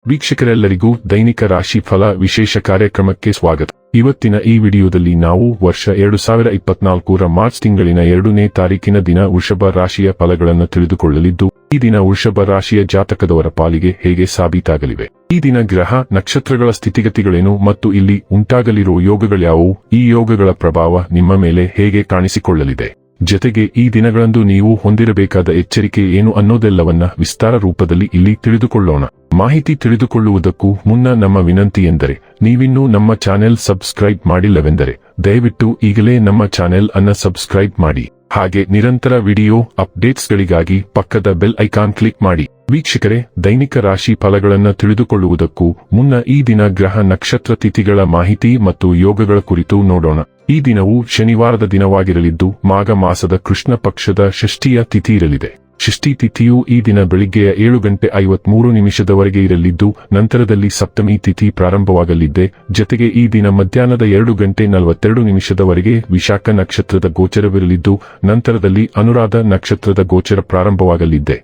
ವೀಕ್ಷಕರೆಲ್ಲರಿಗೂ ದೈನಿಕ ರಾಶಿ ಫಲ ವಿಶೇಷ ಕಾರ್ಯಕ್ರಮಕ್ಕೆ ಸ್ವಾಗತ. ಇವತ್ತಿನ ಈ ವಿಡಿಯೋದಲ್ಲಿ ನಾವು ವರ್ಷ 2024ರ ಮಾರ್ಚ್ ತಿಂಗಳಿನ 2ನೇ ತಾರೀಕಿನ ದಿನ ವೃಷಭ ರಾಶಿಯ ಫಲಗಳನ್ನು ತಿಳಿದುಕೊಳ್ಳಲಿದ್ದು, ಈ ದಿನ ವೃಷಭ ರಾಶಿಯ ಜಾತಕದವರ ಪಾಲಿಗೆ ಹೇಗೆ ಸಾಬೀತಾಗಲಿವೆ, ಈ ದಿನ ಗ್ರಹ ನಕ್ಷತ್ರಗಳ ಸ್ಥಿತಿಗತಿಗಳೇನು ಮತ್ತು ಇಲ್ಲಿ ಉಂಟಾಗಲಿರುವ ಯೋಗಗಳ್ಯಾವುವು, ಈ ಯೋಗಗಳ ಪ್ರಭಾವ ನಿಮ್ಮ ಮೇಲೆ ಹೇಗೆ ಕಾಣಿಸಿಕೊಳ್ಳಲಿದೆ, ಜತೆಗೆ ಈ ದಿನಗಳಂದು ನೀವು ಹೊಂದಿರಬೇಕಾದ ಎಚ್ಚರಿಕೆ ಏನು ಅನ್ನೋದೆಲ್ಲವನ್ನ ವಿಸ್ತಾರ ರೂಪದಲ್ಲಿ ಇಲ್ಲಿ ತಿಳಿದುಕೊಳ್ಳೋಣ. ಮಾಹಿತಿ ತಿಳಿದುಕೊಳ್ಳುವುದಕ್ಕೂ ಮುನ್ನ ನಮ್ಮ ವಿನಂತಿ ಎಂದರೆ, ನೀವಿನ್ನೂ ನಮ್ಮ ಚಾನೆಲ್ ಸಬ್ಸ್ಕ್ರೈಬ್ ಮಾಡಿಲ್ಲವೆಂದರೆ ದಯವಿಟ್ಟು ಈಗಲೇ ನಮ್ಮ ಚಾನೆಲ್ ಅನ್ನ ಸಬ್ಸ್ಕ್ರೈಬ್ ಮಾಡಿ. ಹಾಗೆ ನಿರಂತರ ವಿಡಿಯೋ ಅಪ್ಡೇಟ್ಸ್ಗಳಿಗಾಗಿ ಪಕ್ಕದ ಬೆಲ್ ಐಕಾನ್ ಕ್ಲಿಕ್ ಮಾಡಿ. ವೀಕ್ಷಕರೇ, ದೈನಿಕ ರಾಶಿ ಫಲಗಳನ್ನು ತಿಳಿದುಕೊಳ್ಳುವುದಕ್ಕೂ ಮುನ್ನ ಈ ದಿನ ಗ್ರಹ ನಕ್ಷತ್ರ ತಿಥಿಗಳ ಮಾಹಿತಿ ಮತ್ತು ಯೋಗಗಳ ಕುರಿತು ನೋಡೋಣ. ಈ ದಿನವು ಶನಿವಾರದ ದಿನವಾಗಿರಲಿದ್ದು, ಮಾಘ ಮಾಸದ ಕೃಷ್ಣ ಪಕ್ಷದ ಷಷ್ಠಿಯ ತಿಥಿ ಇರಲಿದೆ. ಷಷ್ಠಿ ತಿಥಿಯು ಈ ದಿನ ಬೆಳಿಗ್ಗೆಯ 7:53 ಇರಲಿದ್ದು, ನಂತರದಲ್ಲಿ ಸಪ್ತಮಿ ತಿಥಿ ಪ್ರಾರಂಭವಾಗಲಿದೆ. ಜತೆಗೆ ಈ ದಿನ ಮಧ್ಯಾಹ್ನದ 2:42 ವಿಶಾಖ ನಕ್ಷತ್ರದ ಗೋಚರವಿರಲಿದ್ದು, ನಂತರದಲ್ಲಿ ಅನುರಾಧ ನಕ್ಷತ್ರದ ಗೋಚರ ಪ್ರಾರಂಭವಾಗಲಿದೆ.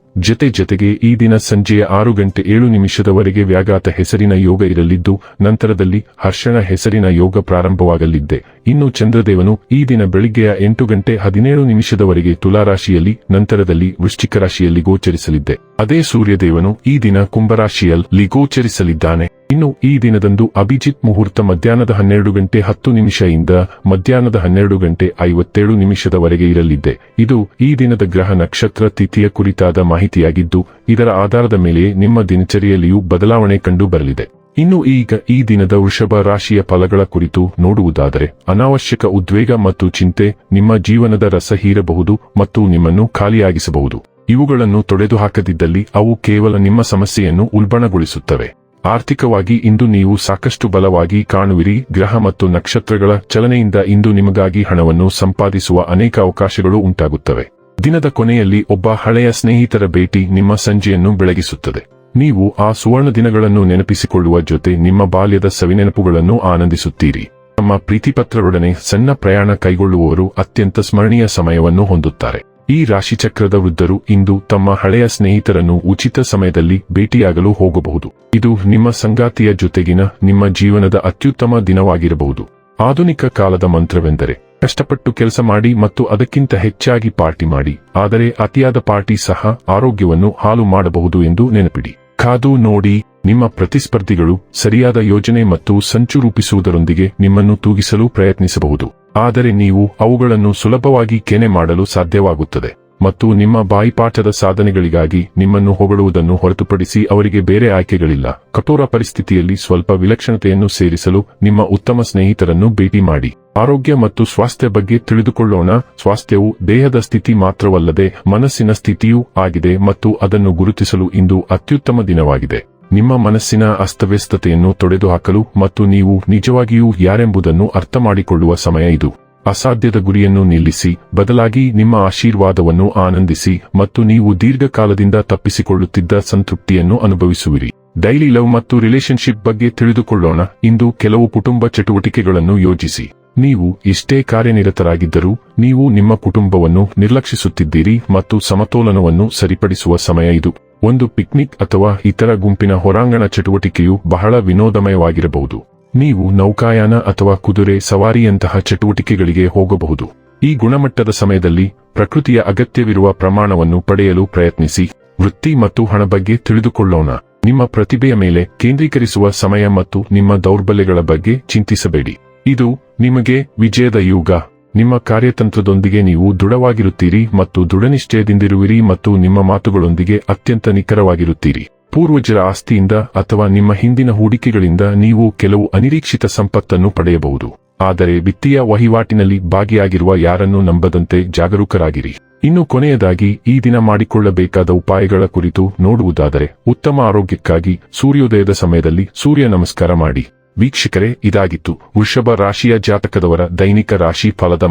ಜತೆಗೆ ಈ ದಿನ ಸಂಜೆಯ 6:07 ವ್ಯಾಘಾತ ಹೆಸರಿನ ಯೋಗ ಇರಲಿದ್ದು, ನಂತರದಲ್ಲಿ ಹರ್ಷಣ ಹೆಸರಿನ ಯೋಗ ಪ್ರಾರಂಭವಾಗಲಿದೆ. ಇನ್ನು ಚಂದ್ರದೇವನು ಈ ದಿನ ಬೆಳಿಗ್ಗೆಯ 8:17 ತುಲಾರಾಶಿಯಲ್ಲಿ, ನಂತರದಲ್ಲಿ ವೃಶ್ಚಿಕ ರಾಶಿಯಲ್ಲಿ ಗೋಚರಿಸಲಿದೆ. ಅದೇ ಸೂರ್ಯದೇವನು ಈ ದಿನ ಕುಂಭರಾಶಿಯಲ್ಲಿ ಗೋಚರಿಸಲಿದ್ದಾನೆ. ಇನ್ನು ಈ ದಿನದಂದು ಅಭಿಜಿತ್ ಮುಹೂರ್ತ ಮಧ್ಯಾಹ್ನದ 12:10 ಇಂದ ಮಧ್ಯಾಹ್ನದ 12:57 ಇರಲಿದೆ. ಇದು ಈ ದಿನದ ಗ್ರಹ ನಕ್ಷತ್ರ ತಿಥಿಯ ಕುರಿತಾದ ಮಾಹಿತಿಯಾಗಿದ್ದು, ಇದರ ಆಧಾರದ ಮೇಲೆ ನಿಮ್ಮ ದಿನಚರಿಯಲ್ಲಿಯೂ ಬದಲಾವಣೆ ಕಂಡು ಬರಲಿದೆ. ಇನ್ನು ಈಗ ಈ ದಿನದ ವೃಷಭ ರಾಶಿಯ ಫಲಗಳ ಕುರಿತು ನೋಡುವುದಾದರೆ, ಅನಾವಶ್ಯಕ ಉದ್ವೇಗ ಮತ್ತು ಚಿಂತೆ ನಿಮ್ಮ ಜೀವನದ ರಸ ಹೀರಬಹುದು ಮತ್ತು ನಿಮ್ಮನ್ನು ಖಾಲಿಯಾಗಿಸಬಹುದು. ಇವುಗಳನ್ನು ತೊಡೆದುಹಾಕದಿದ್ದಲ್ಲಿ ಅವು ಕೇವಲ ನಿಮ್ಮ ಸಮಸ್ಯೆಯನ್ನು ಉಲ್ಬಣಗೊಳಿಸುತ್ತವೆ. ಆರ್ಥಿಕವಾಗಿ ಇಂದು ನೀವು ಸಾಕಷ್ಟು ಬಲವಾಗಿ ಕಾಣುವಿರಿ. ಗ್ರಹ ಮತ್ತು ನಕ್ಷತ್ರಗಳ ಚಲನೆಯಿಂದ ಇಂದು ನಿಮಗಾಗಿ ಹಣವನ್ನು ಸಂಪಾದಿಸುವ ಅನೇಕ ಅವಕಾಶಗಳು ಉಂಟಾಗುತ್ತವೆ. ದಿನದ ಕೊನೆಯಲ್ಲಿ ಒಬ್ಬ ಹಳೆಯ ಸ್ನೇಹಿತರ ಭೇಟಿ ನಿಮ್ಮ ಸಂಜೆಯನ್ನು ಬೆಳಗಿಸುತ್ತದೆ. ನೀವು ಆ ಸುವರ್ಣ ದಿನಗಳನ್ನು ನೆನಪಿಸಿಕೊಳ್ಳುವ ಜೊತೆ ನಿಮ್ಮ ಬಾಲ್ಯದ ಸವಿನೆನಪುಗಳನ್ನು ಆನಂದಿಸುತ್ತೀರಿ. ತಮ್ಮ ಪ್ರೀತಿಪತ್ರರೊಡನೆ ಸಣ್ಣ ಪ್ರಯಾಣ ಕೈಗೊಳ್ಳುವವರು ಅತ್ಯಂತ ಸ್ಮರಣೀಯ ಸಮಯವನ್ನು ಹೊಂದುತ್ತಾರೆ. ಈ ರಾಶಿಚಕ್ರದ ವೃದ್ಧರು ಇಂದು ತಮ್ಮ ಹಳೆಯ ಸ್ನೇಹಿತರನ್ನು ಉಚಿತ ಸಮಯದಲ್ಲಿ ಭೇಟಿಯಾಗಲು ಹೋಗಬಹುದು. ಇದು ನಿಮ್ಮ ಸಂಗಾತಿಯ ಜೊತೆಗಿನ ನಿಮ್ಮ ಜೀವನದ ಅತ್ಯುತ್ತಮ ದಿನವಾಗಿರಬಹುದು. ಆಧುನಿಕ ಕಾಲದ ಮಂತ್ರವೆಂದರೆ, ಕಷ್ಟಪಟ್ಟು ಕೆಲಸ ಮಾಡಿ ಮತ್ತು ಅದಕ್ಕಿಂತ ಹೆಚ್ಚಾಗಿ ಪಾರ್ಟಿ ಮಾಡಿ, ಆದರೆ ಅತಿಯಾದ ಪಾರ್ಟಿ ಸಹ ಆರೋಗ್ಯವನ್ನು ಹಾಳು ಮಾಡಬಹುದು ಎಂದು ನೆನಪಿಡಿ. ಕಾದು ನೋಡಿ. ನಿಮ್ಮ ಪ್ರತಿಸ್ಪರ್ಧಿಗಳು ಸರಿಯಾದ ಯೋಜನೆ ಮತ್ತು ಸಂಚು ರೂಪಿಸುವುದರೊಂದಿಗೆ ನಿಮ್ಮನ್ನು ತೂಗಿಸಲು ಪ್ರಯತ್ನಿಸಬಹುದು, ಆದರೆ ನೀವು ಅವುಗಳನ್ನು ಸುಲಭವಾಗಿ ಕೆನೆ ಮಾಡಲು ಸಾಧ್ಯವಾಗುತ್ತದೆ ಮತ್ತು ನಿಮ್ಮ ಬಾಯಿಪಾಠದ ಸಾಧನೆಗಳಿಗಾಗಿ ನಿಮ್ಮನ್ನು ಹೊಗಳುವುದನ್ನು ಹೊರತುಪಡಿಸಿ ಅವರಿಗೆ ಬೇರೆ ಆಯ್ಕೆಗಳಿಲ್ಲ. ಕಠೋರ ಪರಿಸ್ಥಿತಿಯಲ್ಲಿ ಸ್ವಲ್ಪ ವಿಲಕ್ಷಣತೆಯನ್ನು ಸೇರಿಸಲು ನಿಮ್ಮ ಉತ್ತಮ ಸ್ನೇಹಿತರನ್ನು ಭೇಟಿ ಮಾಡಿ. ಆರೋಗ್ಯ ಮತ್ತು ಸ್ವಾಸ್ಥ್ಯ ಬಗ್ಗೆ ತಿಳಿದುಕೊಳ್ಳೋಣ. ಸ್ವಾಸ್ಥ್ಯವು ದೇಹದ ಸ್ಥಿತಿ ಮಾತ್ರವಲ್ಲದೆ ಮನಸ್ಸಿನ ಸ್ಥಿತಿಯೂ ಆಗಿದೆ ಮತ್ತು ಅದನ್ನು ಗುರುತಿಸಲು ಇಂದು ಅತ್ಯುತ್ತಮ ದಿನವಾಗಿದೆ. ನಿಮ್ಮ ಮನಸ್ಸಿನ ಅಸ್ತವ್ಯಸ್ತತೆಯನ್ನು ತೊಡೆದುಹಾಕಲು ಮತ್ತು ನೀವು ನಿಜವಾಗಿಯೂ ಯಾರೆಂಬುದನ್ನು ಅರ್ಥಮಾಡಿಕೊಳ್ಳುವ ಸಮಯ ಇದು. ಅಸಾಧ್ಯದ ಗುರಿಯನ್ನು ನಿಲ್ಲಿಸಿ, ಬದಲಾಗಿ ನಿಮ್ಮ ಆಶೀರ್ವಾದವನ್ನು ಆನಂದಿಸಿ ಮತ್ತು ನೀವು ದೀರ್ಘಕಾಲದಿಂದ ತಪ್ಪಿಸಿಕೊಳ್ಳುತ್ತಿದ್ದ ಸಂತೃಪ್ತಿಯನ್ನು ಅನುಭವಿಸುವಿರಿ. ಡೈಲಿ ಲವ್ ಮತ್ತು ರಿಲೇಶನ್ಶಿಪ್ ಬಗ್ಗೆ ತಿಳಿದುಕೊಳ್ಳೋಣ. ಇಂದು ಕೆಲವು ಕುಟುಂಬ ಚಟುವಟಿಕೆಗಳನ್ನು ಯೋಜಿಸಿ. ನೀವು ಎಷ್ಟೇ ಕಾರ್ಯನಿರತರಾಗಿದ್ದರೂ ನೀವು ನಿಮ್ಮ ಕುಟುಂಬವನ್ನು ನಿರ್ಲಕ್ಷಿಸುತ್ತಿದ್ದೀರಿ ಮತ್ತು ಸಮತೋಲನವನ್ನು ಸರಿಪಡಿಸುವ ಸಮಯ ಇದು. ಒಂದು ಪಿಕ್ನಿಕ್ ಅಥವಾ ಇತರ ಗುಂಪಿನ ಹೊರಾಂಗಣ ಚಟುವಟಿಕೆಯು ಬಹಳ ವಿನೋದಮಯವಾಗಿರಬಹುದು. ನೀವು ನೌಕಾಯಾನ ಅಥವಾ ಕುದುರೆ ಸವಾರಿಯಂತಹ ಚಟುವಟಿಕೆಗಳಿಗೆ ಹೋಗಬಹುದು. ಈ ಗುಣಮಟ್ಟದ ಸಮಯದಲ್ಲಿ ಪ್ರಕೃತಿಯ ಅಗತ್ಯವಿರುವ ಪ್ರಮಾಣವನ್ನು ಪಡೆಯಲು ಪ್ರಯತ್ನಿಸಿ. ವೃತ್ತಿ ಮತ್ತು ಹಣ ಬಗ್ಗೆ ತಿಳಿದುಕೊಳ್ಳೋಣ. ನಿಮ್ಮ ಪ್ರತಿಭೆಯ ಮೇಲೆ ಕೇಂದ್ರೀಕರಿಸುವ ಸಮಯ ಮತ್ತು ನಿಮ್ಮ ದೌರ್ಬಲ್ಯಗಳ ಬಗ್ಗೆ ಚಿಂತಿಸಬೇಡಿ. ಇದು ನಿಮಗೆ ವಿಜಯದ ಯುಗ. ನಿಮ್ಮ ಕಾರ್ಯತಂತ್ರದೊಂದಿಗೆ ನೀವು ದೃಢವಾಗಿರುತ್ತೀರಿ ಮತ್ತು ದೃಢನಿಶ್ಚಯದಿಂದಿರುವಿರಿ ಮತ್ತು ನಿಮ್ಮ ಮಾತುಗಳೊಂದಿಗೆ ಅತ್ಯಂತ ನಿಖರವಾಗಿರುತ್ತೀರಿ. ಪೂರ್ವಜರ ಆಸ್ತಿಯಿಂದ ಅಥವಾ ನಿಮ್ಮ ಹಿಂದಿನ ಹೂಡಿಕೆಗಳಿಂದ ನೀವು ಕೆಲವು ಅನಿರೀಕ್ಷಿತ ಸಂಪತ್ತನ್ನು ಪಡೆಯಬಹುದು. ಆದರೆ ವಿತ್ತೀಯ ವಹಿವಾಟಿನಲ್ಲಿ ಭಾಗಿಯಾಗಿರುವ ಯಾರನ್ನೂ ನಂಬದಂತೆ ಜಾಗರೂಕರಾಗಿರಿ. ಇನ್ನು ಕೊನೆಯದಾಗಿ ಈ ದಿನ ಮಾಡಿಕೊಳ್ಳಬೇಕಾದ ಉಪಾಯಗಳ ಕುರಿತು ನೋಡುವುದಾದರೆ, ಉತ್ತಮ ಆರೋಗ್ಯಕ್ಕಾಗಿ ಸೂರ್ಯೋದಯದ ಸಮಯದಲ್ಲಿ ಸೂರ್ಯ ನಮಸ್ಕಾರ ಮಾಡಿ. ವೀಕ್ಷಕರೇ, ಇದಾಗಿತ್ತು ವೃಷಭ ರಾಶಿಯ ಜಾತಕದವರ ದೈನಿಕ ರಾಶಿ ಫಲದ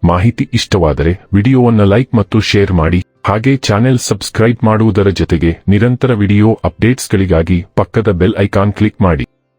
ಮಾಹಿತಿ ಇಷ್ಟವಾದರೆ ವಿಡಿಯೋವನ್ನು ಲೈಕ್ ಮತ್ತು ಶೇರ್ ಮಾಡಿ. ಹಾಗೆ ಚಾನೆಲ್ ಸಬ್ಸ್ಕ್ರೈಬ್ ಮಾಡುವುದರ ಜೊತೆಗೆ ನಿರಂತರ ವಿಡಿಯೋ ಅಪ್ಡೇಟ್ಸ್ಗಳಿಗಾಗಿ ಪಕ್ಕದ ಬೆಲ್ ಐಕಾನ್ ಕ್ಲಿಕ್ ಮಾಡಿ.